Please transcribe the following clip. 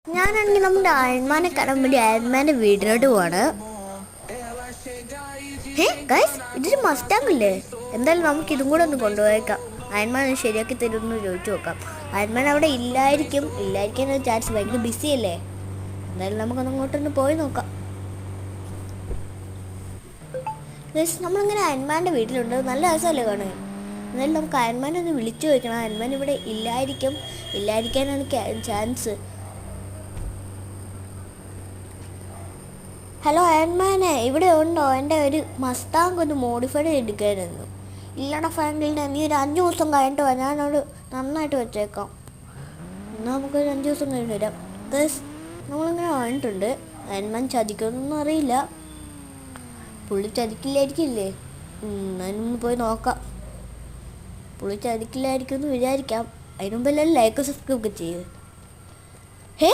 ഞാനാണെങ്കിൽ നമ്മുടെ അയൺമാനെ കാണാൻ വേണ്ടി അയൺമാൻ്റെ വീടിനോട്ട് പോവാണ്. ഗൈസ്, ഇതൊരു മസ്റ്റാങ്ങില്ലേ? എന്തായാലും നമുക്ക് ഇതും കൂടെ ഒന്ന് കൊണ്ടുപോയേക്കാം. അയൺമാൻ ശരിയാക്കി തരുമെന്ന് ചോദിച്ചു നോക്കാം. അയൺമാൻ അവിടെ ഇല്ലായിരിക്കാൻ ചാൻസ് ഭയങ്കര ബിസി അല്ലേ. എന്തായാലും നമുക്കൊന്ന് അങ്ങോട്ടൊന്ന് പോയി നോക്കാം. ഗൈസ്, നമ്മളിങ്ങനെ അയൺമാൻ്റെ വീട്ടിലുണ്ട്. നല്ല രസമല്ലേ കാണാൻ. എന്നാലും നമുക്ക് അയൺമാനെ ഒന്ന് വിളിച്ചു ചോദിക്കണം. അയൺമാൻ ഇവിടെ ഇല്ലായിരിക്കാനാണ് ചാൻസ്. ഹലോ അയൺമാനെ, ഇവിടെ ഉണ്ടോ? എൻ്റെ ഒരു മസ്താങ്ക് ഒന്ന് മോഡിഫൈഡ് എടുക്കാനായിരുന്നു. ഇല്ലടാ ഫ്രാങ്ക്ലിനെ, നീ ഒരു 5 ദിവസം കഴിഞ്ഞിട്ട് വാ, ഞാനോട് നന്നായിട്ട് വെച്ചേക്കാം. എന്നാൽ നമുക്കൊരു 5 ദിവസം കഴിഞ്ഞ് വരാം. ഗൈസ്, നമ്മളിങ്ങനെ വാങ്ങിയിട്ടുണ്ട്. അയൺമാൻ ചതിക്കുമെന്നൊന്നും അറിയില്ല. പുള്ളി ചതിക്കില്ലായിരിക്കില്ലേ? അതിനൊന്ന് പോയി നോക്കാം. പുള്ളി ചതിക്കില്ലായിരിക്കും എന്ന് വിചാരിക്കാം. അതിന് മുമ്പെല്ലാം ലൈക്ക് സബ്സ്ക്രൈബ് ഒക്കെ ചെയ്യും. ഹേ,